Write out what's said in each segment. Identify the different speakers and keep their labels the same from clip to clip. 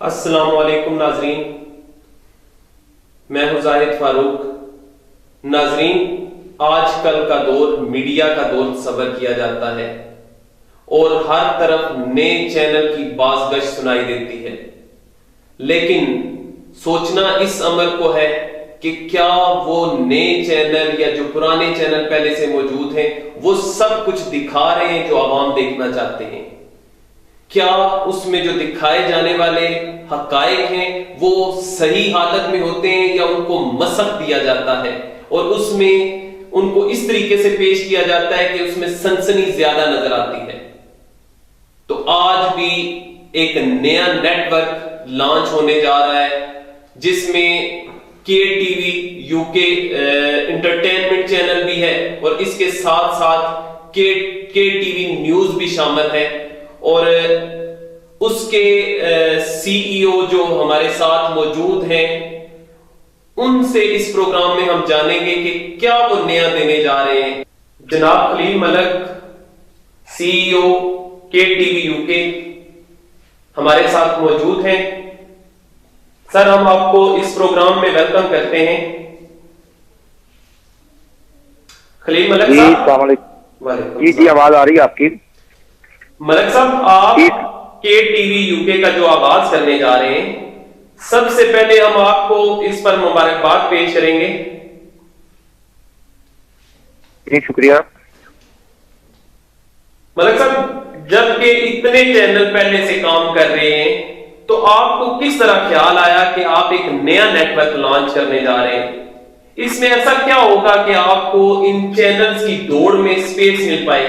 Speaker 1: السلام علیکم ناظرین، میں ہوں زاہد فاروق۔ ناظرین، آج کل کا دور میڈیا کا دور تصور کیا جاتا ہے اور ہر طرف نئے چینل کی باز گشت سنائی دیتی ہے، لیکن سوچنا اس امر کو ہے کہ کیا وہ نئے چینل یا جو پرانے چینل پہلے سے موجود ہیں وہ سب کچھ دکھا رہے ہیں جو عوام دیکھنا چاہتے ہیں؟ کیا اس میں جو دکھائے جانے والے حقائق ہیں وہ صحیح حالت میں ہوتے ہیں یا ان کو مسخ دیا جاتا ہے اور اس میں ان کو اس طریقے سے پیش کیا جاتا ہے کہ اس میں سنسنی زیادہ نظر آتی ہے؟ تو آج بھی ایک نیا نیٹ ورک لانچ ہونے جا رہا ہے جس میں کے ٹی وی یو کے انٹرٹینمنٹ چینل بھی ہے اور اس کے ساتھ ساتھ کے ٹی وی نیوز بھی شامل ہے، اور اس کے سی ای او جو ہمارے ساتھ موجود ہیں ان سے اس پروگرام میں ہم جانیں گے کہ کیا وہ نیا دینے جا رہے ہیں۔ جناب خلیل ملک، سی ای او کے ٹی وی یو کے، ہمارے ساتھ موجود ہیں۔ سر، ہم آپ کو اس پروگرام میں ویلکم کرتے ہیں۔ خلیل ملک صاحب،
Speaker 2: السلام علیکم۔ جی آواز آ رہی ہے آپ کی؟
Speaker 1: ملک صاحب، آپ کے ٹی وی یو کے کا جو آغاز کرنے جا رہے ہیں، سب سے پہلے ہم آپ کو اس پر مبارکباد پیش کریں گے۔
Speaker 2: جی شکریہ۔
Speaker 1: ملک صاحب، جب کہ اتنے چینل پہلے سے کام کر رہے ہیں تو آپ کو کس طرح خیال آیا کہ آپ ایک نیا نیٹ ورک لانچ کرنے جا رہے ہیں؟ اس میں ایسا کیا ہوگا کہ آپ کو ان چینلز کی دوڑ میں سپیس مل پائے؟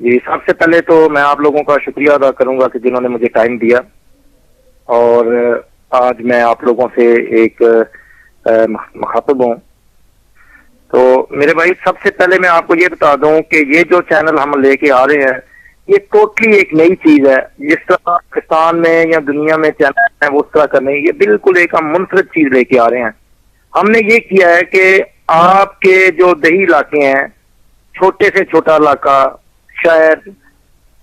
Speaker 2: جی، سب سے پہلے تو میں آپ لوگوں کا شکریہ ادا کروں گا کہ جنہوں نے مجھے ٹائم دیا، اور آج میں آپ لوگوں سے ایک مخاطب ہوں۔ تو میرے بھائی، سب سے پہلے میں آپ کو یہ بتا دوں کہ یہ جو چینل ہم لے کے آ رہے ہیں یہ ٹوٹلی ایک نئی چیز ہے۔ جس طرح پاکستان میں یا دنیا میں چینل ہے وہ اس طرح کا نہیں، یہ بالکل ایک ہم منفرد چیز لے کے آ رہے ہیں۔ ہم نے یہ کیا ہے کہ آپ کے جو دیہی علاقے ہیں، چھوٹے سے چھوٹا علاقہ، شہر،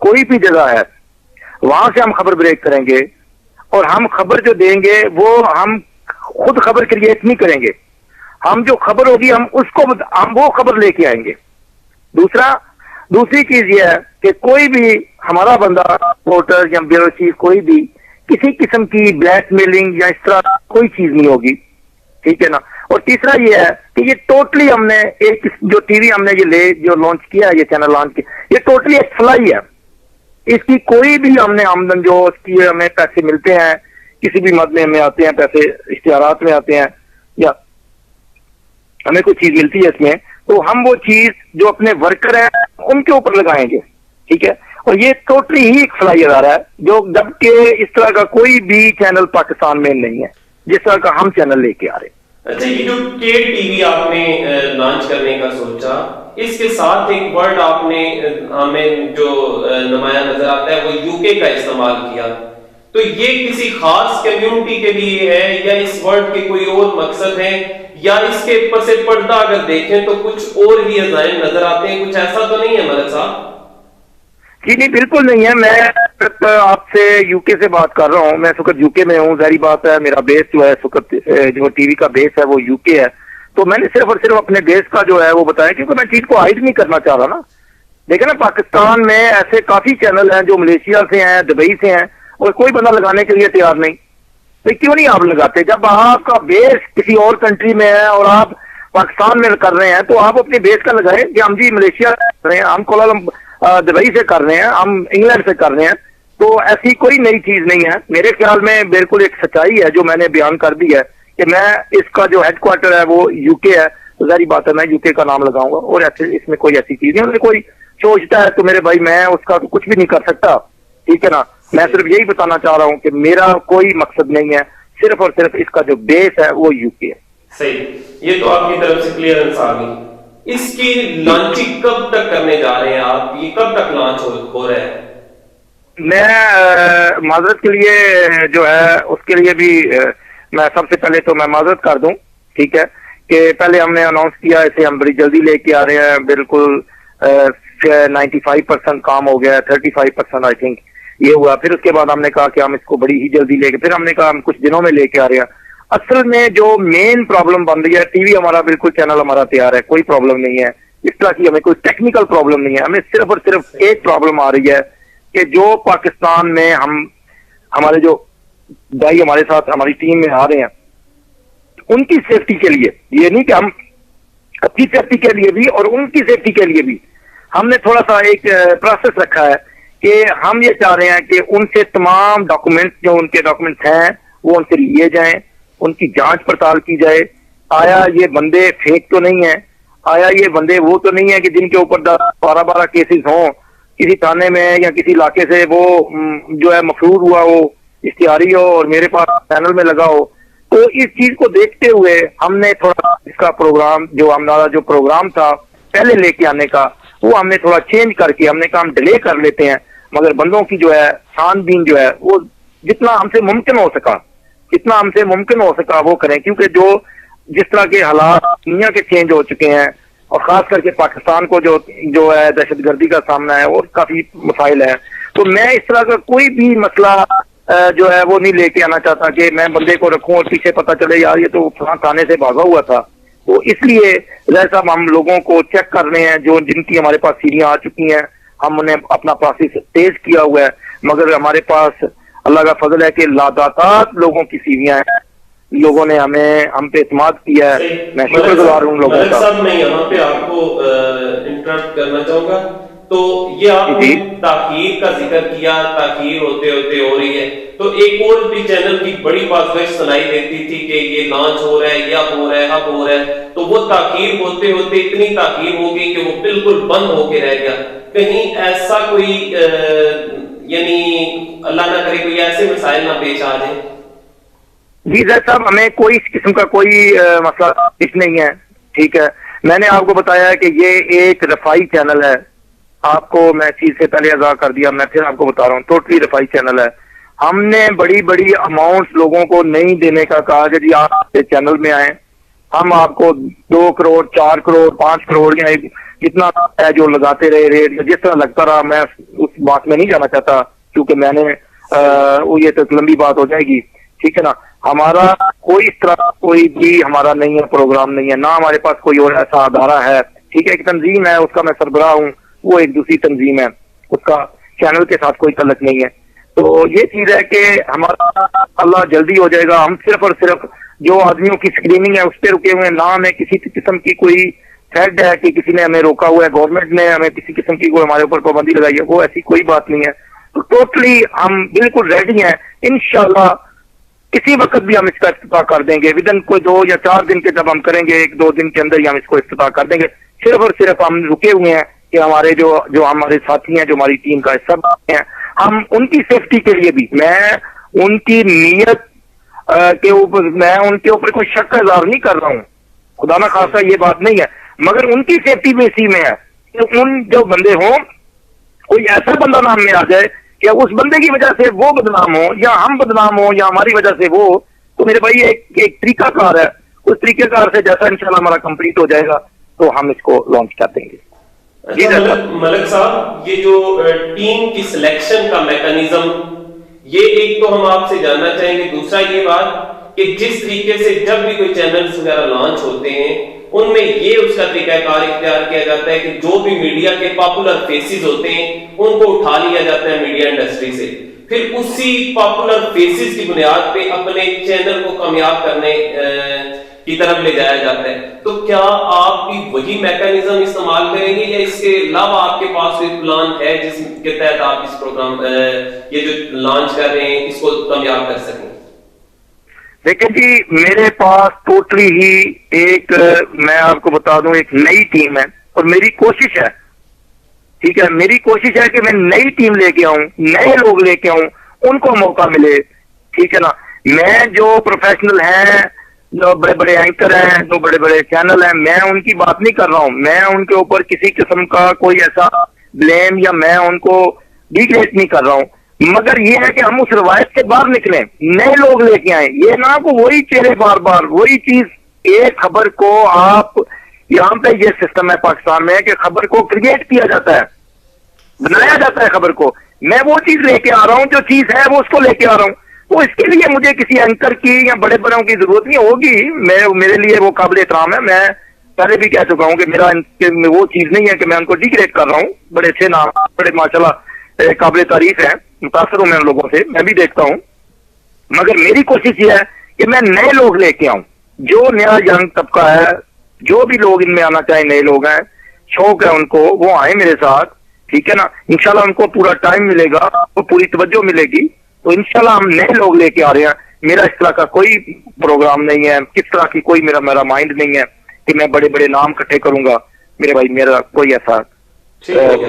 Speaker 2: کوئی بھی جگہ ہے، وہاں سے ہم خبر بریک کریں گے، اور ہم خبر جو دیں گے وہ ہم خود خبر کریٹ نہیں کریں گے۔ ہم جو خبر ہوگی ہم وہ خبر لے کے آئیں گے۔ دوسری چیز یہ ہے کہ کوئی بھی ہمارا بندہ، رپورٹر یا بیورو چیف، کوئی بھی کسی قسم کی بلیک میلنگ یا اس طرح کوئی چیز نہیں ہوگی، ٹھیک ہے نا۔ اور تیسرا یہ ہے کہ یہ ٹوٹلی ہم نے ایک جو ٹی وی ہم نے جو لانچ کیا ہے، یہ چینل لانچ کیا، یہ ٹوٹلی ایک فلائی ہے۔ اس کی کوئی بھی ہم نے آمدن جو اس کی ہمیں پیسے ملتے ہیں، کسی بھی مد میں ہمیں آتے ہیں پیسے، اشتہارات میں آتے ہیں یا ہمیں کوئی چیز ملتی ہے اس میں، تو ہم وہ چیز جو اپنے ورکر ہیں ان کے اوپر لگائیں گے، ٹھیک ہے۔ اور یہ ٹوٹلی ہی ایک فلائی ادارہ ہے، جو جبکہ اس طرح کا کوئی بھی چینل پاکستان میں نہیں ہے جس طرح کا ہم چینل لے کے آ رہے ہیں۔
Speaker 1: اچھا، یہ جو کے ٹی وی آپ نے لانچ کرنے کا سوچا، اس کے ساتھ ایک ورڈ آپ نے ہمیں جو نمایاں نظر آتا ہے وہ یو کے کا استعمال کیا، تو یہ کسی خاص کمیونٹی کے لیے ہے یا اس ورڈ کے کوئی اور مقصد ہے، یا اس کے پس پردہ اگر دیکھیں تو کچھ اور ہی عزائم نظر آتے ہیں؟ کچھ ایسا تو نہیں ہے ملک صاحب؟
Speaker 2: جی نہیں، بالکل نہیں ہے۔ میں آپ سے یو کے سے بات کر رہا ہوں، میں اس وقت یو کے میں ہوں، ظاہری بات ہے میرا بیس جو ہے اس وقت جو ٹی وی کا بیس ہے وہ یو کے ہے، تو میں نے صرف اور صرف اپنے بیس کا جو ہے وہ بتایا، کیونکہ میں چیز کو ہائڈ نہیں کرنا چاہ رہا نا۔ دیکھیں نا، پاکستان میں ایسے کافی چینل ہیں جو ملیشیا سے ہیں، دبئی سے ہیں، اور کوئی بندہ لگانے کے لیے تیار نہیں۔ تو کیوں نہیں آپ لگاتے؟ جب آپ کا بیس کسی اور کنٹری میں ہے اور آپ پاکستان میں کر رہے ہیں تو آپ اپنے بیس کا لگائیں کہ ہم جی ملیشیا کر رہے ہیں، ہم دبئی سے کر رہے ہیں، ہم انگلینڈ سے کر رہے ہیں۔ تو ایسی کوئی نئی چیز نہیں ہے میرے خیال میں، بالکل ایک سچائی ہے جو میں نے بیان کر دی ہے کہ میں اس کا جو ہیڈ کوارٹر ہے وہ یو کے ہے، تو ظاہری بات ہے میں یو کے کا نام لگاؤں گا، اور ایسے اس میں کوئی ایسی چیز نہیں۔ کوئی سوچتا ہے تو میرے بھائی میں اس کا کچھ بھی نہیں کر سکتا، ٹھیک ہے نا۔ میں صرف یہی بتانا چاہ رہا ہوں کہ میرا کوئی مقصد نہیں ہے، صرف اور صرف اس کا جو بیس ہے وہ یو کے ہے۔
Speaker 1: صحیح، یہ تو آپ کی طرف سے کلیئرنس آ گئی۔ اس کی لانچنگ کب تک کرنے جا رہے ہیں آپ؟ یہ کب تک لانچ ہو رہا ہے؟
Speaker 2: میں معذرت کے لیے جو ہے اس کے لیے بھی میں سب سے پہلے تو میں معذرت کر دوں، ٹھیک ہے، کہ پہلے ہم نے اناؤنس کیا، اسے ہم بڑی جلدی لے کے آ رہے ہیں، بالکل 95% کام ہو گیا ہے، 35% آئی تھنک یہ ہوا. پھر اس کے بعد ہم نے کہا کہ ہم اس کو بڑی ہی جلدی لے کے, پھر ہم نے کہا ہم کچھ دنوں میں لے کے آ رہے ہیں. اصل میں جو مین پرابلم بن رہی ہے, ٹی وی ہمارا بالکل چینل ہمارا تیار ہے, کوئی پرابلم نہیں ہے اس طرح کی, ہمیں کوئی ٹیکنیکل پرابلم نہیں ہے. ہمیں صرف اور صرف ایک پرابلم آ رہی ہے کہ جو پاکستان میں ہمارے جو بھائی ہمارے ساتھ ہماری ٹیم میں آ رہے ہیں, ان کی سیفٹی کے لیے, یہ نہیں کہ ہم اپنی سیفٹی کے لیے بھی اور ان کی سیفٹی کے لیے بھی ہم نے تھوڑا سا ایک پروسیس رکھا ہے کہ ہم یہ چاہ رہے ہیں کہ ان سے تمام ڈاکومنٹس جو ان کے ڈاکومنٹس ہیں وہ ان سے لیے جائیں, ان کی جانچ پڑتال کی جائے. آیا یہ بندے فیک تو نہیں ہیں, آیا یہ بندے وہ تو نہیں ہے کہ جن کے اوپر 12 کیسز ہوں کسی تھانے میں یا کسی علاقے سے, وہ جو ہے مفرور ہوا ہو, اشتہاری ہو اور میرے پاس چینل میں لگا ہو. تو اس چیز کو دیکھتے ہوئے ہم نے تھوڑا اس کا پروگرام, جو ہمارا جو پروگرام تھا پہلے لے کے آنے کا, وہ ہم نے تھوڑا چینج کر کے ہم نے کہا ہم ڈیلے کر لیتے ہیں, مگر بندوں کی جو ہے چھان بین جو ہے وہ جتنا ہم سے ممکن ہو سکا وہ کریں, کیونکہ جس طرح کے حالات دنیا کے چینج ہو چکے ہیں اور خاص کر کے پاکستان کو جو ہے دہشت گردی کا سامنا ہے اور کافی مسائل ہیں. تو میں اس طرح کا کوئی بھی مسئلہ جو ہے وہ نہیں لے کے آنا چاہتا کہ میں بندے کو رکھوں اور پیچھے پتہ چلے یار یہ تو فلاں تھانے سے بھاگا ہوا تھا. تو اس لیے ظاہر صاحب ہم لوگوں کو چیک کر رہے ہیں, جن کی ہمارے پاس سیڑھیاں آ چکی ہیں ہم انہیں اپنا پروسیس تیز کیا ہوا ہے, مگر ہمارے پاس اللہ کا فضل ہے کہ لاداتات لوگوں کی سیڑھیاں ہیں, لوگوں نے ہم پہ اعتماد کیا ہے. میں شکر گزار ہوں لوگوں کا.
Speaker 1: میں یہاں پہ آپ کو انٹرپٹ کرنا چاہوں گا. تو یہ آپ نے تاخیر کا ذکر کیا, تاخیر ہوتے ہوتے ہو رہی ہے, تو ایک اور بھی چینل کی بڑی بات سنائی دیتی تھی کہ یہ لانچ ہو رہا ہے, یہ اب ہو رہا ہے, تو وہ تاخیر ہوتے ہوتے اتنی تاخیر ہو گئی کہ وہ بالکل بند ہو کے رہ گیا. کہیں ایسا کوئی یعنی اللہ نہ کرے کوئی ایسے مسائل نہ پیش آ جائیں؟
Speaker 2: جی زید صاحب, ہمیں کوئی اس قسم کا کوئی مسئلہ پیش نہیں ہے. ٹھیک ہے, میں نے آپ کو بتایا ہے کہ یہ ایک رفائی چینل ہے. آپ کو میں چیز سے پہلے آگاہ کر دیا, میں پھر آپ کو بتا رہا ہوں, ٹوٹلی رفائی چینل ہے. ہم نے بڑی بڑی اماؤنٹس لوگوں کو نہیں دینے کا کہا کہ جی آپ چینل میں آئیں, ہم آپ کو 2 کروڑ 4 کروڑ 5 کروڑ یا جتنا ہے جو لگاتے رہے ریٹ, جس طرح لگتا رہا. میں اس بات میں نہیں جانا چاہتا کیونکہ میں نے یہ تو لمبی بات ہو جائے گی. ٹھیک ہے نا, ہمارا کوئی اس طرح کوئی بھی ہمارا نہیں ہے, پروگرام نہیں ہے, نہ ہمارے پاس کوئی اور ایسا ادارہ ہے. ٹھیک ہے, ایک تنظیم ہے, اس کا میں سربراہ ہوں, وہ ایک دوسری تنظیم ہے, اس کا چینل کے ساتھ کوئی تعلق نہیں ہے. تو یہ چیز ہے کہ ہمارا اللہ جلدی ہو جائے گا. ہم صرف اور صرف جو آدمیوں کی اسکریننگ ہے اس پہ رکے ہوئے ہیں, نہ ہمیں کسی قسم کی کوئی تھریٹ ہے کہ کسی نے ہمیں روکا ہوا ہے, گورنمنٹ نے ہمیں کسی قسم کی کوئی ہمارے اوپر پابندی لگائی ہے, وہ ایسی کوئی بات نہیں ہے. تو ٹوٹلی ہم بالکل ریڈی ہیں, انشاءاللہ کسی وقت بھی ہم اس کا افتتاح کر دیں گے. ودن کوئی 2 یا 4 دن کے جب ہم کریں گے, 1-2 دن کے اندر ہی ہم اس کو افتتاح کر دیں گے. صرف اور صرف ہم رکے ہوئے ہیں کہ ہمارے جو ہمارے ساتھی ہیں, جو ہماری ٹیم کا حصہ ہیں, ہم ان کی سیفٹی کے لیے بھی, میں ان کی نیت کے اوپر میں ان کے اوپر کوئی شک کا اظہار نہیں کر رہا ہوں, خدا نہ خاصہ یہ بات نہیں ہے, مگر ان کی سیفٹی بھی اسی میں ہے کہ ان جو بندے ہوں, کوئی ایسا بندہ نام میں آ جائے کہ اس بندے کی وجہ سے وہ بدنام ہو یا ہم بدنام ہو یا ہماری وجہ سے وہ, تو میرے بھائی ایک طریقہ کار ہے, اس طریقہ کار سے جیسا انشاءاللہ ہمارا کمپلیٹ ہو جائے گا تو ہم اس کو لانچ کر دیں گے.
Speaker 1: ملک صاحب, یہ جو ٹیم کی سلیکشن کا میکانزم, یہ ایک تو ہم آپ سے جاننا چاہیں گے. دوسرا یہ بات کہ جس طریقے سے جب بھی کوئی چینلز وغیرہ لانچ ہوتے ہیں ان میں یہ اس کا طریقہ کار اختیار کیا جاتا ہے کہ جو بھی میڈیا کے پاپولر فیسز ہوتے ہیں ان کو اٹھا لیا جاتا ہے میڈیا انڈسٹری سے, پھر اسی پاپولر فیسز کی بنیاد پہ اپنے چینل کو کامیاب کرنے کی طرف لے جایا جاتا ہے. تو کیا آپ بھی وہی میکانزم استعمال کریں گے یا اس کے علاوہ آپ کے پاس کوئی پلان ہے جس کے تحت آپ اس پروگرام یہ جو لانچ کر رہے ہیں اس کو کامیاب کر سکیں؟
Speaker 2: دیکھیں جی, میرے پاس ٹوٹلی ہی ایک, میں آپ کو بتا دوں, ایک نئی ٹیم ہے اور میری کوشش ہے, ٹھیک ہے, میری کوشش ہے کہ میں نئی ٹیم لے کے آؤں, نئے لوگ لے کے آؤں, ان کو موقع ملے. ٹھیک ہے نا, میں جو پروفیشنل ہیں, جو بڑے بڑے اینکر ہیں, جو بڑے بڑے چینل ہیں, میں ان کی بات نہیں کر رہا ہوں, میں ان کے اوپر کسی قسم کا کوئی ایسا بلیم یا میں ان کو ڈیگریڈ نہیں کر رہا ہوں, مگر یہ ہے کہ ہم اس روایت سے باہر نکلیں, نئے لوگ لے کے آئیں. یہ نہ کو وہی چہرے بار بار وہی چیز, ایک خبر کو آپ یہاں پہ یہ سسٹم ہے پاکستان میں کہ خبر کو کریٹ کیا جاتا ہے, بنایا جاتا ہے خبر کو. میں وہ چیز لے کے آ رہا ہوں، جو چیز ہے وہ اس کو لے کے آ رہا ہوں. تو اس کے لیے مجھے کسی اینکر کی یا بڑے بڑوں کی ضرورت نہیں ہوگی. میرے لیے وہ قابل احترام ہے. میں پہلے بھی کہہ چکا ہوں کہ میرا وہ چیز نہیں ہے کہ میں ان کو ڈیگریڈ کر رہا ہوں. بڑے اچھے نام، بڑے ماشاءاللہ قابل تعریف ہیں، متاثر ہوں میں ان لوگوں سے، میں بھی دیکھتا ہوں. مگر میری کوشش یہ ہے کہ میں نئے لوگ لے کے آؤں، جو نیا ینگ طبقہ ہے، جو بھی لوگ ان میں آنا چاہیں، نئے لوگ ہیں، شوق ہے ان کو، وہ آئیں میرے ساتھ. ٹھیک ہے نا. انشاءاللہ ان کو پورا ٹائم ملے گا، ان کو پوری توجہ ملے گی. تو انشاءاللہ ہم نئے لوگ لے کے آ رہے ہیں. میرا اس طرح کا کوئی پروگرام نہیں ہے، کس طرح کی کوئی میرا مائنڈ نہیں ہے کہ میں بڑے بڑے نام اکٹھے کروں گا. میرے بھائی میرا کوئی ایسا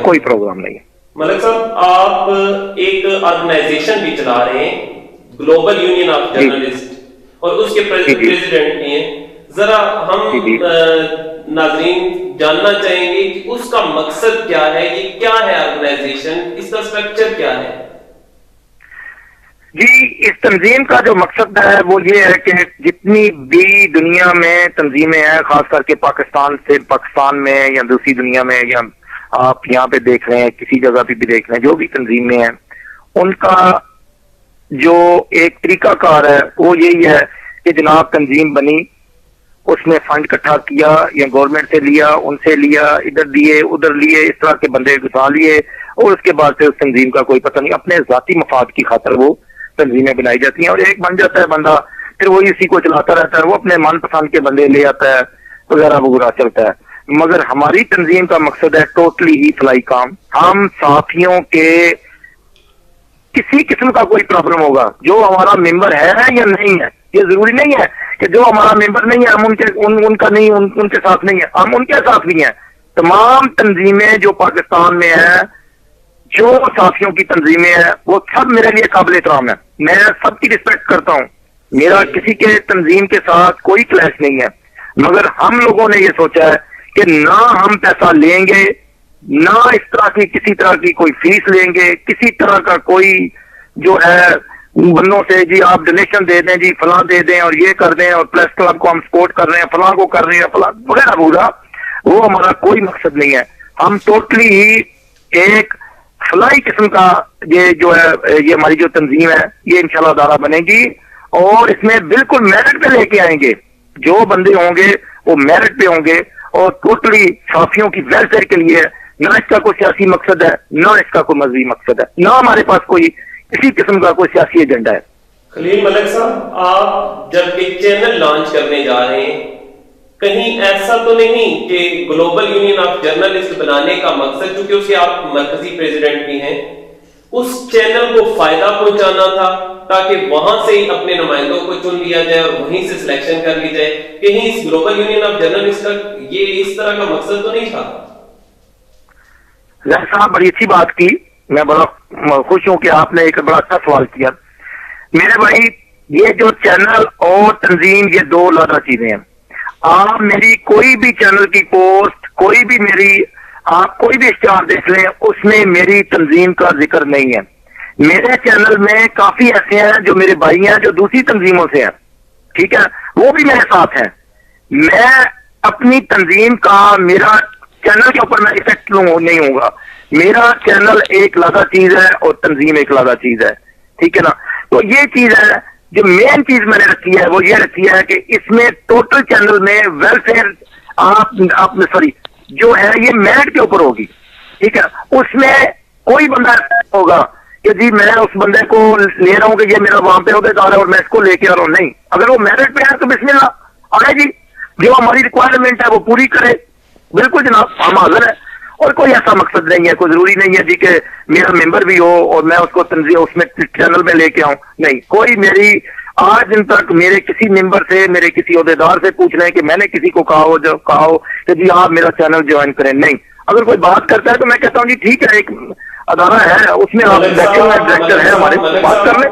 Speaker 2: کوئی پروگرام نہیں ہے.
Speaker 1: ملک صاحب، آپ ایک آرگنائزیشن بھی چلا رہے ہیں، گلوبل یونین آف جرنلسٹ، اور اس کے پریزیڈنٹ بھی ہیں. ذرا ہم ناظرین جاننا چاہیں گے کہ اس کا مقصد کیا ہے، یہ کیا ہے آرگنائزیشن، اس کا سٹرکچر کیا ہے؟
Speaker 2: جی، اس تنظیم کا جو مقصد ہے وہ یہ ہے کہ جتنی بھی دنیا میں تنظیمیں ہیں، خاص کر کے پاکستان میں یا دوسری دنیا میں، یا آپ یہاں پہ دیکھ رہے ہیں، کسی جگہ پہ بھی دیکھ رہے ہیں، جو بھی تنظیمیں ہیں، ان کا جو ایک طریقہ کار ہے وہ یہی ہے کہ جناب تنظیم بنی، اس نے فنڈ اکٹھا کیا، یا گورنمنٹ سے لیا، ان سے لیا، ادھر دیے ادھر لیے، اس طرح کے بندے گھسا لیے، اور اس کے بعد سے اس تنظیم کا کوئی پتہ نہیں. اپنے ذاتی مفاد کی خاطر وہ تنظیمیں بنائی جاتی ہیں، اور ایک بن جاتا ہے بندہ، پھر وہی اسی کو چلاتا رہتا ہے، وہ اپنے من پسند کے بندے لے آتا ہے، وغیرہ وغیرہ چلتا ہے. مگر ہماری تنظیم کا مقصد ہے ٹوٹلی ہی فلائی کام. ہم صحافیوں کے کسی قسم کا کوئی پرابلم ہوگا، جو ہمارا ممبر ہے یا نہیں ہے، یہ ضروری نہیں ہے کہ جو ہمارا ممبر نہیں ہے ہم ان کا نہیں، ان کے ساتھ نہیں ہے، ہم ان کے ساتھ بھی ہیں. تمام تنظیمیں جو پاکستان میں ہیں، جو صحافیوں کی تنظیمیں ہیں، وہ سب میرے لیے قابل احترام ہے. میں سب کی رسپیکٹ کرتا ہوں، میرا کسی کے تنظیم کے ساتھ کوئی کلیش نہیں ہے. مگر ہم لوگوں نے یہ سوچا ہے کہ نہ ہم پیسہ لیں گے، نہ اس طرح کی کسی طرح کی کوئی فیس لیں گے، کسی طرح کا کوئی جو ہے بندوں سے جی آپ ڈونیشن دے دیں، جی فلاں دے دیں اور یہ کر دیں، اور پریس کلب کو ہم سپورٹ کر رہے ہیں، فلاں کو کر رہے ہیں، فلاں وغیرہ وغیرہ، وہ ہمارا کوئی مقصد نہیں ہے. ہم ٹوٹلی ہی ایک فلائی قسم کا یہ جو ہے، یہ ہماری جو تنظیم ہے، یہ انشاءاللہ ادارہ بنے گی، اور اس میں بالکل میرٹ پہ لے کے آئیں گے. جو بندے ہوں گے وہ میرٹ پہ ہوں گے، اور ٹوٹلی صحافیوں کی ویلفیئر کے لیے. نہ اس کا کوئی سیاسی مقصد ہے، نہ اس کا کوئی مذہبی مقصد ہے، نہ ہمارے پاس کوئی کسی قسم کا کوئی سیاسی ایجنڈا ہے.
Speaker 1: خلیل ملک صاحب، آپ جب ایک چینل لانچ کرنے جا رہے ہیں، کہیں ایسا تو نہیں کہ گلوبل یونین آف جرنلسٹ بنانے کا مقصد، چونکہ اسے آپ مرکزی پریزیڈنٹ بھی ہیں، اس چینل کو فائدہ پہنچانا تھا تاکہ وہاں سے ہی اپنے نمائندوں کو چن لیا جائے اور وہیں سے سلیکشن کر لی جائے؟ کہیں اس گلوبل یونین آف جرنلسٹ کا یہ اس طرح کا مقصد تو نہیں تھا؟
Speaker 2: ظاہر صاحب بڑی اچھی بات کی، میں بڑا خوش ہوں کہ آپ نے ایک بڑا اچھا سوال کیا. میرے بھائی، یہ جو چینل اور تنظیم، یہ دو علیحدہ چیزیں ہیں. آپ میری کوئی بھی چینل کی پوسٹ، کوئی بھی میری، آپ کوئی بھی اشتہار دیکھ لیں، اس میں میری تنظیم کا ذکر نہیں ہے. میرے چینل میں کافی ایسے ہیں جو میرے بھائی ہیں، جو دوسری تنظیموں سے ہیں، ٹھیک ہے، وہ بھی میرے ساتھ ہیں. میں اپنی تنظیم کا، میرا چینل کے اوپر میں افیکٹ نہیں ہوں گا. میرا چینل ایک علیحدہ چیز ہے اور تنظیم ایک علیحدہ چیز ہے، ٹھیک ہے نا. تو یہ چیز ہے جو مین چیز میں نے رکھی ہے، وہ یہ رکھی ہے کہ اس میں ٹوٹل چینل میں ویلفیئر آپ سوری جو ہے یہ میرٹ کے اوپر ہوگی، ٹھیک ہے. اس میں کوئی بندہ ہوگا کہ جی میں اس بندے کو لے رہا ہوں کہ یہ میرا وہاں پہ عہدیدار ہے اور میں اس کو لے کے آ رہا ہوں، نہیں. اگر وہ میرٹ پہ ہے تو بسم اللہ آئے جی، جو ہماری ریکوائرمنٹ ہے وہ پوری کرے، بالکل جناب، ہم حاضر ہیں. اور کوئی ایسا مقصد نہیں ہے، کوئی ضروری نہیں ہے جی کہ میرا ممبر بھی ہو اور میں اس کو تنظیم اس میں چینل میں لے کے آؤں، نہیں. کوئی میری آج دن تک میرے کسی ممبر سے، میرے کسی عہدیدار سے پوچھ رہے ہیں کہ میں نے کسی کو کہا ہو کہ جی آپ میرا چینل جوائن کریں، نہیں. اگر کوئی بات کرتا ہے تو میں کہتا ہوں جی ٹھیک ہے، ایک ادارہ ہے، اس میں آپ بیٹھے ہوئے ڈائریکٹر ہے ہمارے، بات کر لیں.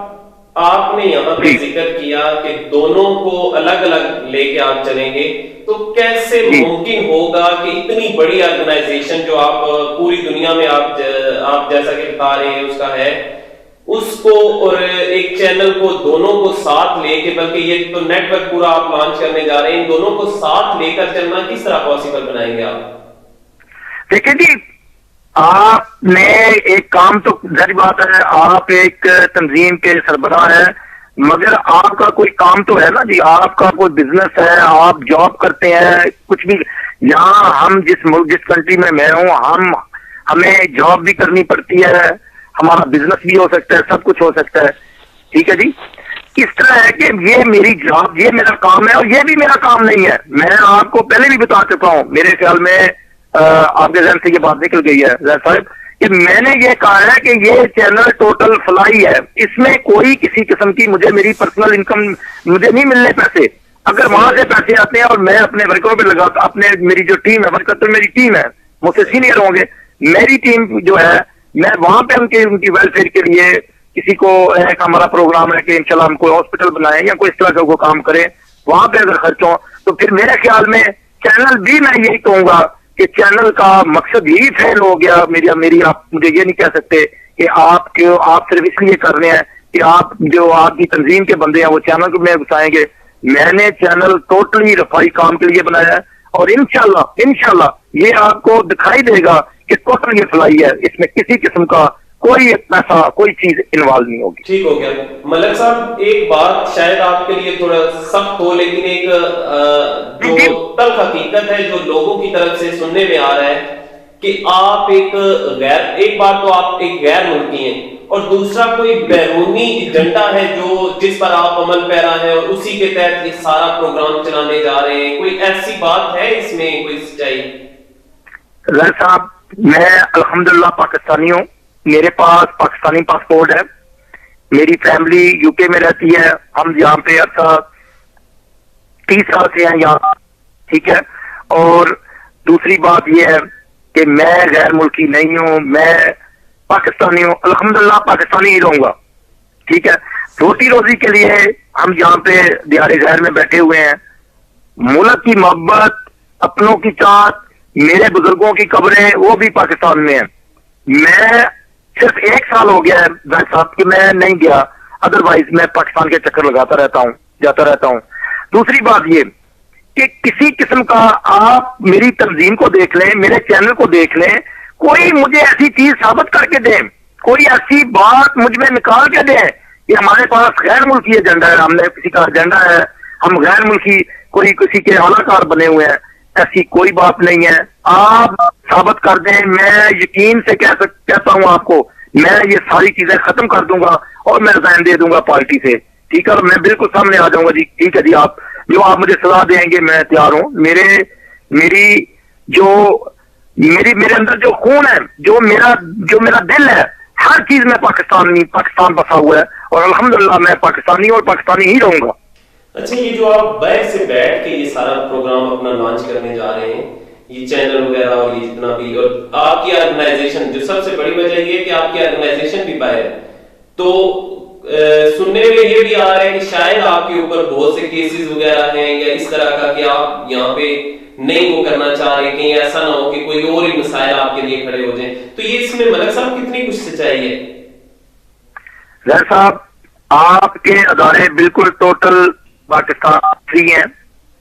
Speaker 1: آپ نے یہاں پہ ذکر کیا کہ دونوں کو الگ الگ لے کے آپ چلیں گے، تو کیسے ممکن ہوگا کہ اتنی بڑی آرگنائزیشن جو آپ پوری دنیا میں آپ جیسا کہ بتا رہے ہیں اس کا ہے، اس کو اور ایک چینل کو دونوں کو ساتھ لے کے، بلکہ یہ تو نیٹ ورک پورا آپ لانچ کرنے جا رہے ہیں، ان دونوں کو ساتھ لے کر چلنا کس طرح پاسبل بنائیں گے آپ؟
Speaker 2: دیکھیں جی، آپ نے ایک کام تو ظاہر بات ہے، آپ ایک تنظیم کے سربراہ ہیں، مگر آپ کا کوئی کام تو ہے نا جی، آپ کا کوئی بزنس ہے، آپ جاب کرتے ہیں، کچھ بھی. یہاں ہم جس ملک جس کنٹری میں ہوں، ہمیں جاب بھی کرنی پڑتی ہے، ہمارا بزنس بھی ہو سکتا ہے، سب کچھ ہو سکتا ہے. ٹھیک ہے جی. اس طرح ہے کہ یہ میری جاب، یہ میرا کام ہے، اور یہ بھی میرا کام نہیں ہے. میں آپ کو پہلے بھی بتا چکا ہوں، میرے خیال میں آپ کے ذہن سے یہ بات نکل گئی ہے زید صاحب، کہ میں نے یہ کہا ہے کہ یہ چینل ٹوٹل فلائی ہے، اس میں کوئی کسی قسم کی میری پرسنل انکم مجھے نہیں ملنے پیسے. اگر وہاں سے پیسے آتے ہیں اور میں اپنے ورکروں پہ لگاتا، میری جو ٹیم ہے، ورکر تو میری ٹیم ہے، مجھ سے سینئر ہوں گے، میری ٹیم جو ہے، میں وہاں پہ ان کی ویلفیئر کے لیے کسی کو ایک ہمارا پروگرام ہے کہ انشاءاللہ ہم کوئی ہاسپٹل بنائیں یا کوئی اس طرح کا کام کریں، وہاں پہ اگر خرچ ہو تو پھر میرے خیال میں چینل بھی، میں یہی کہوں گا کہ چینل کا مقصد ہی فیل ہو گیا. میری آپ مجھے یہ نہیں کہہ سکتے کہ آپ صرف اس لیے کر رہے ہیں کہ آپ کی تنظیم کے بندے ہیں وہ چینل کو میں بتائیں گے. میں نے چینل ٹوٹلی رفائی کام کے لیے بنایا ہے، اور انشاءاللہ یہ آپ کو دکھائی دے گا کہ ٹوٹل یہ فلائی ہے، اس میں کسی قسم کا کوئی پیسہ، کوئی چیز انوالو نہیں ہوگی.
Speaker 1: ٹھیک ہو گیا. ملک صاحب ایک بات شاید آپ کے لیے تھوڑا سخت ہو، لیکن ایک جو تلخ حقیقت ہے جو لوگوں کی طرف سے سننے میں آ رہا ہے کہ آپ ایک بات تو آپ ایک غیر ملکی ہیں، اور دوسرا کوئی بیرونی ایجنڈا ہے جس پر آپ عمل پیرا ہیں اور اسی کے تحت یہ سارا پروگرام چلانے جا رہے ہیں. کوئی ایسی بات ہے اس میں کوئی سچائی؟
Speaker 2: زہر صاحب، میں الحمدللہ پاکستانی ہوں، میرے پاس پاکستانی پاسپورٹ ہے، میری فیملی یو کے میں رہتی ہے، ہم یہاں پہ 30 سال سے ہیں یہاں. ٹھیک ہے. اور دوسری بات یہ ہے کہ میں غیر ملکی نہیں ہوں، میں پاکستانی ہوں، الحمدللہ پاکستانی ہی رہوں گا. ٹھیک ہے. روٹی روزی کے لیے ہم یہاں پہ دیار غیر میں بیٹھے ہوئے ہیں. ملک کی محبت، اپنوں کی چاہت، میرے بزرگوں کی قبریں وہ بھی پاکستان میں ہیں. میں صرف 1 سال ہو گیا ہے زاہد صاحب کہ میں نہیں گیا، ادروائز میں پاکستان کے چکر لگاتا رہتا ہوں، جاتا رہتا ہوں. دوسری بات یہ کہ کسی قسم کا آپ میری تنظیم کو دیکھ لیں، میرے چینل کو دیکھ لیں، کوئی مجھے ایسی چیز ثابت کر کے دیں، کوئی ایسی بات مجھ میں نکال کے دیں کہ ہمارے پاس غیر ملکی ایجنڈا ہے، ہم نے کسی کا ایجنڈا ہے، ہم غیر ملکی کوئی کسی کے اعلی کار بنے ہوئے ہیں. ایسی کوئی بات نہیں ہے. آپ ثابت کر دیں، میں یقین سے کہتا ہوں آپ کو، میں یہ ساری چیزیں ختم کر دوں گا اور میں ریزائن دے دوں گا پارٹی سے. ٹھیک ہے. میں بالکل سامنے آ جاؤں گا جی. ٹھیک ہے جی. آپ مجھے سزا دیں گے میں تیار ہوں. میرے اندر جو خون ہے، جو میرا دل ہے، ہر چیز میں پاکستان بسا ہوا ہے، اور الحمدللہ میں پاکستانی اور پاکستانی ہی رہوں گا.
Speaker 1: اچھا، یہ جو آپ بیٹھ سے بیٹھ کے یہ سارا پروگرام اپنا لانچ کرنے جا رہے ہیں، یہ چینل وغیرہ اور یہ جتنا بھی، اور آپ کی آرگنائزیشن، جو سب سے بڑی وجہ یہ ہے کہ آپ کی آرگنائزیشن بھی باہر ہے، تو سننے میں یہ بھی آ رہا ہے کہ شاید آپ کے اوپر بہت سے کیسز وغیرہ ہیں یا اس طرح کا کہ آپ یہاں پہ نہیں وہ کرنا چاہ رہے، کہیں ایسا نہ ہو کہ کوئی اور ہی مسائل آپ کے لیے کھڑے ہو جائیں. تو یہ اس میں ملک صاحب کتنی کچھ سچائی ہے؟
Speaker 2: زہر صاحب، آپ کے ادارے بالکل ٹوٹل پاکستان فری ہیں.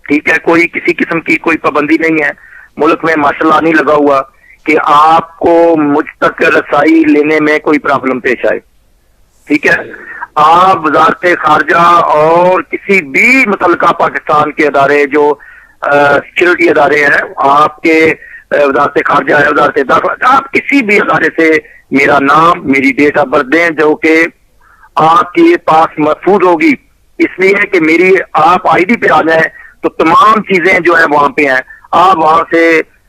Speaker 2: ٹھیک ہے. کوئی کسی قسم کی کوئی پابندی نہیں ہے. ملک میں ماشاءاللہ نہیں لگا ہوا کہ آپ کو مجھ تک رسائی لینے میں کوئی پرابلم پیش آئے. ٹھیک ہے. آپ وزارت خارجہ اور کسی بھی متعلقہ پاکستان کے ادارے جو سیکورٹی ادارے ہیں، آپ کے وزارت خارجہ ہے، وزارت داخلہ، آپ کسی بھی ادارے سے میرا نام، میری ڈیٹ آف برتھ دیں جو کہ آپ کے پاس محفوظ ہوگی. اس لیے کہ میری آپ آئی ڈی پہ آ جائیں تو تمام چیزیں جو ہیں وہاں پہ ہیں، آپ وہاں سے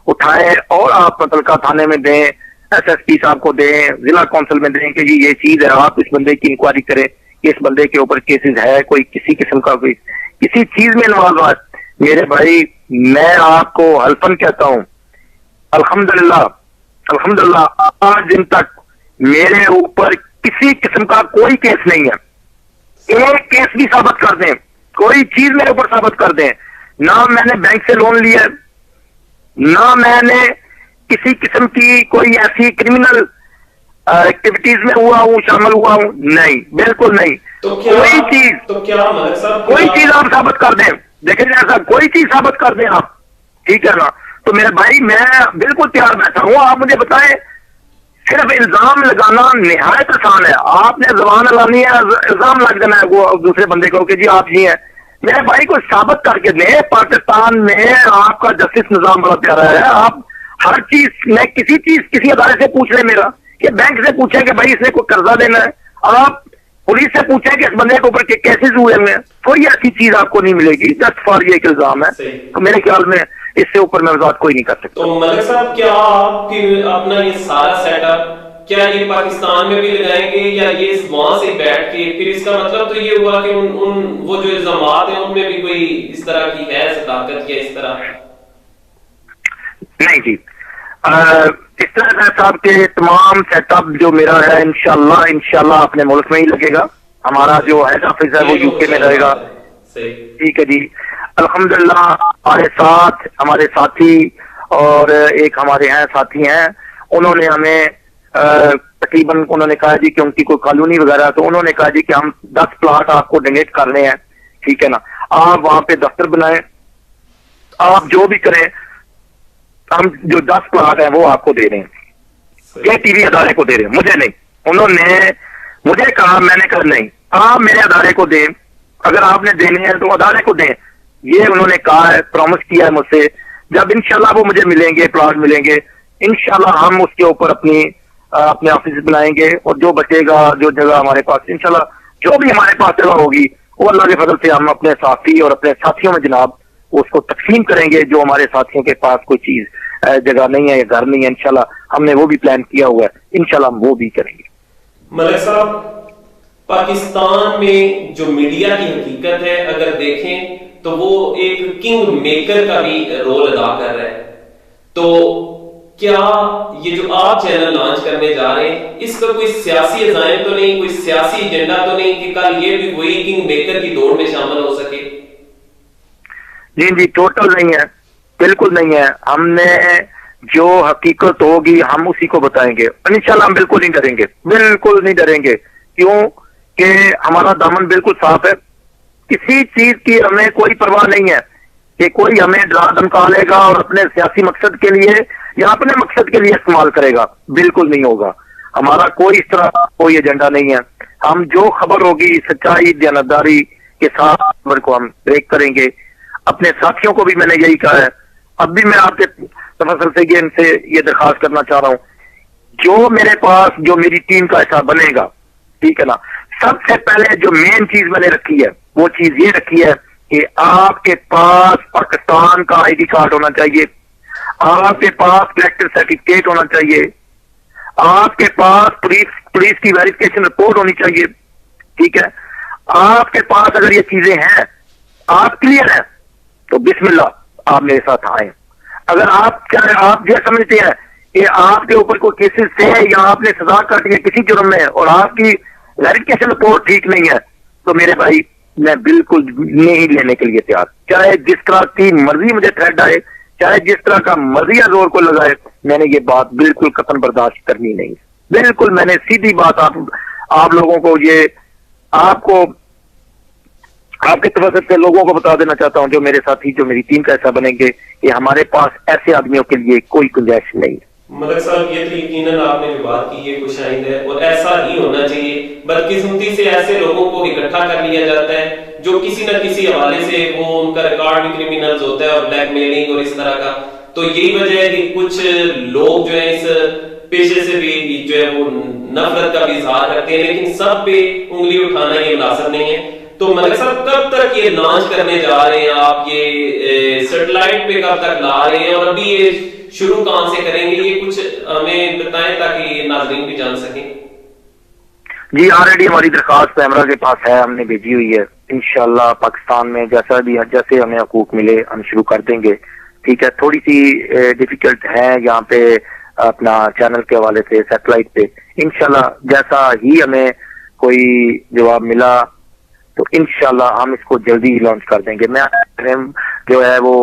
Speaker 2: اٹھائیں اور آپ متعلقہ تھانے میں دیں، ایس ایس پی صاحب کو دیں، ضلع کونسل میں دیں کہ جی یہ چیز ہے، آپ اس بندے کی انکوائری کریں کہ اس بندے کے اوپر کیسز ہے، کوئی کسی قسم کا کوئی کسی چیز میں انوالو. میرے بھائی، میں آپ کو حلفاً کہتا ہوں، الحمدللہ آج دن تک میرے اوپر کسی قسم کا کوئی کیس نہیں ہے. ایک کیس بھی ثابت کر دیں، کوئی چیز میرے اوپر ثابت کر دیں، نہ میں نے بینک سے لون لیا، نہ میں نے کسی قسم کی کوئی ایسی کرمنل ایکٹیویٹیز میں شامل ہوا ہوں، نہیں، بالکل نہیں. کوئی چیز آپ ثابت کر دیں. دیکھیں ایسا کوئی چیز ثابت کر دیں آپ. ٹھیک ہے نا. تو میرے بھائی، میں بالکل تیار بیٹھا ہوں. آپ مجھے بتائیں صرف الزام لگانا نہایت آسان ہے. آپ نے زبان لگانی ہے, الزام لگ دینا ہے وہ دوسرے بندے کو کہ جی آپ جی ہیں. میرے بھائی کو ثابت کر کے دیں. پاکستان میں آپ کا جسٹس نظام بڑا پیارا ہے. آپ ہر چیز میں کسی ادارے سے پوچھ لیں, میرا کہ بینک سے پوچھیں کہ بھائی اس نے کوئی قرضہ دینا ہے, آپ پولیس سے پوچھیں کہ اس بندے کے اوپر کیسز ہوئے ہیں, کوئی ایسی چیز آپ کو نہیں ملے گی. جسٹ فار یہ ایک الزام ہے. تو میرے خیال میں اس سے اوپر میں وضاحت کوئی نہیں کر سکتا.
Speaker 1: تو ملک صاحب کیا آپ پھر اپنا یہ سارا سیٹ اپ کیا یہ پاکستان میں بھی لگائیں گے, یا یہ وہاں سے بیٹھ کے پھر اس کا مطلب تو یہ ہوا کہ وہ جو الزامات ہیں ان میں بھی کوئی اس طرح کی ہے صداقت یا اس طرح؟
Speaker 2: نہیں جی, اس طرح صاحب کے تمام سیٹ اپ جو میرا ہے انشاءاللہ اپنے ملک میں ہی لگے گا. ہمارا جو ہیڈ آفس ہے وہ یو کے میں رہے گا. ٹھیک ہے جی. الحمدللہ ہمارے ساتھ ہمارے ساتھی اور ایک ہمارے ہیں ساتھی ہیں, انہوں نے ہمیں تقریباً انہوں نے کہا جی کہ ان کی کوئی کالونی وغیرہ, تو انہوں نے کہا جی کہ ہم 10 پلاٹ آپ کو ڈونیٹ کرنے ہیں. ٹھیک ہے نا, آپ وہاں پہ دفتر بنائیں, آپ جو بھی کریں, ہم جو 10 پلاٹ ہیں وہ آپ کو دے رہے ہیں. یہ ٹی وی ادارے کو دے رہے ہیں, مجھے نہیں. انہوں نے مجھے کہا, میں نے کہا نہیں, آپ میرے ادارے کو دیں, اگر آپ نے دینے ہیں تو ادارے کو دیں. یہ انہوں نے کہا ہے, پرومس کیا ہے مجھ سے. جب انشاءاللہ وہ مجھے ملیں گے, پلاٹ ملیں گے, انشاءاللہ ہم اس کے اوپر اپنے آفس بنائیں گے, اور جو بچے گا, جو جگہ ہمارے پاس انشاءاللہ جو بھی ہمارے پاس جگہ ہوگی وہ اللہ کے فضل سے ہم اپنے ساتھی اور اپنے ساتھیوں میں جناب اس کو تقسیم کریں گے. جو ہمارے ساتھیوں کے پاس کوئی چیز جگہ نہیں ہے یا گھر نہیں ہے, انشاءاللہ ہم نے وہ بھی پلان کیا ہوا ہے, انشاءاللہ ہم وہ بھی کریں گے.
Speaker 1: ملک صاحب, پاکستان میں جو میڈیا کی حقیقت ہے اگر دیکھیں تو وہ ایک کنگ میکر کا بھی رول ادا کر رہا ہے. تو کیا یہ جو آپ چینل لانچ کرنے جا رہے ہیں اس کا کوئی سیاسی عزائم تو نہیں, کوئی سیاسی ایجنڈا تو نہیں کہ کل یہ بھی وہی کنگ میکر کی دوڑ میں شامل ہو سکے؟
Speaker 2: جی ٹوٹل نہیں ہے, بالکل نہیں ہے. ہم نے جو حقیقت ہوگی ہم اسی کو بتائیں گے, انشاءاللہ ہم بالکل نہیں ڈریں گے, بالکل نہیں ڈریں گے. کیوں کہ ہمارا دامن بالکل صاف ہے. کسی چیز کی ہمیں کوئی پرواہ نہیں ہے کہ کوئی ہمیں ڈرا دھمکا لے گا اور اپنے سیاسی مقصد کے لیے یا اپنے مقصد کے لیے استعمال کرے گا. بالکل نہیں ہوگا. ہمارا کوئی اس طرح کوئی ایجنڈا نہیں ہے. ہم جو خبر ہوگی سچائی دیانتداری کے ساتھ خبر کو ہم بریک کریں گے. اپنے ساتھیوں کو بھی میں نے یہی کہا ہے. اب بھی میں آپ کے تفصیل سے ان سے یہ درخواست کرنا چاہ رہا ہوں, جو میرے پاس جو میری ٹیم کا ایسا بنے گا, ٹھیک ہے نا, سب سے پہلے جو مین چیز میں نے رکھی ہے وہ چیز یہ رکھی ہے کہ آپ کے پاس پاکستان کا آئی ڈی کارڈ ہونا چاہیے, آپ کے پاس کریکٹر سرٹیفکیٹ ہونا چاہیے, آپ کے پاس پولیس کی ویریفیکیشن رپورٹ ہونی چاہیے. ٹھیک ہے, آپ کے پاس اگر یہ چیزیں ہیں, آپ کلیئر ہیں, تو بسم اللہ آپ میرے ساتھ آئیں. اگر آپ یہ سمجھتے ہیں کہ آپ کے اوپر کوئی کیسز تھے یا آپ نے سزا کٹ کے کسی جرم میں اور آپ کی ویریفیکیشن رپورٹ ٹھیک نہیں ہے, تو میرے بھائی میں بالکل نہیں لینے کے لیے تیار. چاہے جس طرح کی مرضی مجھے تھریٹ آئے, چاہے جس طرح کا مرضی زور کو لگائے, میں نے یہ بات بالکل قطعاً برداشت کرنی نہیں. بالکل میں نے سیدھی بات آپ لوگوں کو یہ آپ کے توسط سے لوگوں کو بتا دینا چاہتا ہوں, جو میرے ساتھی جو میری ٹیم کا ایسا بنیں گے کہ ہمارے پاس ایسے آدمیوں کے لیے کوئی گنجائش نہیں ہے.
Speaker 1: ملک صاحب, یہ تو یقیناً آپ نے جو بات کی یہ خوش آئند ہے اور ایسا ہی ہونا چاہیے. بدقسمتی سے ایسے لوگوں کو اکٹھا کر لیا جاتا ہے جو کسی نہ کسی حوالے سے وہ ان کا ریکارڈ بھی کرمینلز ہوتا ہے اور بلیک میلنگ اور اس طرح کا. تو یہی وجہ ہے کہ کچھ لوگ جو ہے اس پیشے سے بھی جو ہے وہ نفرت کا بھی اظہار کرتے ہیں, لیکن سب پہ انگلی اٹھانا یہ مناسب نہیں ہے. تو ملک صاحب کب تک یہ لانچ کرنے جا رہے ہیں آپ, یہ سیٹلائٹ پہ کب تک لا رہے ہیں, اور ابھی یہ شروع کہاں سے کریں گے, یہ کچھ ہمیں بتائیں تاکہ ناظرین بھی جان سکیں.
Speaker 2: جی آلریڈی ہماری درخواست پیمرا کے پاس ہے, ہم نے بھیجی ہوئی ہے. انشاءاللہ پاکستان میں جیسے ہمیں حقوق ملے ہم شروع کر دیں گے. ٹھیک ہے, تھوڑی سی ڈیفیکلٹ ہے یہاں پہ اپنا چینل کے حوالے سے سیٹلائٹ پہ. انشاءاللہ جیسا ہی ہمیں کوئی جواب ملا تو انشاءاللہ ہم اس کو جلدی ہی لانچ کر دیں گے. میں جو ہے وہ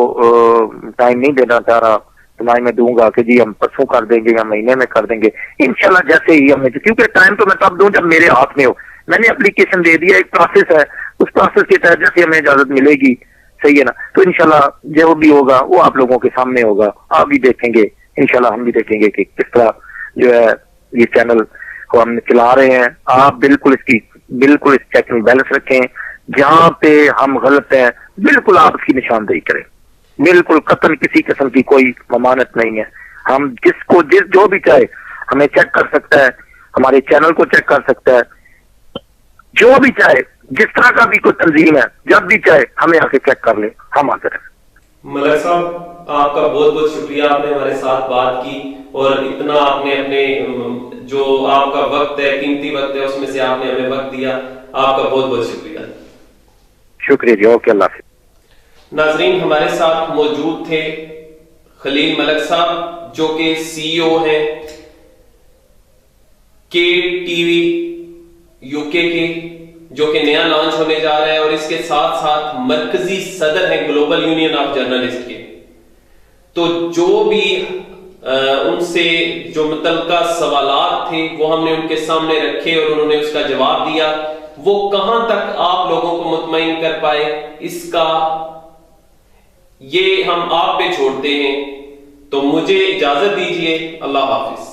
Speaker 2: ٹائم نہیں دینا چاہ رہا, تو نہ میں دوں گا کہ جی ہم پرسوں کر دیں گے یا مہینے میں کر دیں گے. انشاءاللہ جیسے ہی ہمیں, کیونکہ ٹائم تو میں تب دوں جب میرے ہاتھ میں ہو. میں نے اپلیکیشن دے دیا, ایک پروسیس ہے, اس پروسیس کے تحت جیسے ہمیں اجازت ملے گی, صحیح ہے نا, تو انشاءاللہ جو بھی ہوگا وہ آپ لوگوں کے سامنے ہوگا, آپ بھی دیکھیں گے, انشاءاللہ ہم بھی دیکھیں گے کہ کس طرح جو ہے یہ چینل کو ہم چلا رہے ہیں. آپ بالکل اس چیک اینڈ بیلنس رکھیں. جہاں پہ ہم غلط ہیں بالکل آپ اس کی نشاندہی کریں. بالکل قطعاً کسی قسم کی کوئی ممانعت نہیں ہے. ہم جو بھی چاہے ہمیں چیک کر سکتا ہے, ہمارے چینل کو چیک کر سکتا ہے, جو بھی چاہے, جس طرح کا بھی کوئی تنظیم ہے, جب بھی چاہے ہمیں آ کے چیک کر لے, ہم حاضر ہیں.
Speaker 1: ملک صاحب آپ کا بہت بہت شکریہ, آپ نے ہمارے ساتھ بات کی اور اتنا آپ نے اپنے جو آپ کا وقت ہے, قیمتی وقت ہے, اس میں سے آپ نے ہمیں وقت دیا. آپ کا بہت بہت شکریہ.
Speaker 2: شکریہ جی. اوکے, اللہ حافظ.
Speaker 1: ناظرین, ہمارے ساتھ موجود تھے خلیل ملک صاحب جو کہ سی او ہیں کے ٹی وی یو کے جو کہ نیا لانچ ہونے جا رہا ہے, اور اس کے ساتھ ساتھ مرکزی صدر ہیں گلوبل یونین آف جرنلسٹ کے. تو جو بھی ان سے جو متعلقہ سوالات تھے وہ ہم نے ان کے سامنے رکھے اور انہوں نے اس کا جواب دیا. وہ کہاں تک آپ لوگوں کو مطمئن کر پائے اس کا یہ ہم آپ پہ چھوڑتے ہیں. تو مجھے اجازت دیجیے. اللہ حافظ.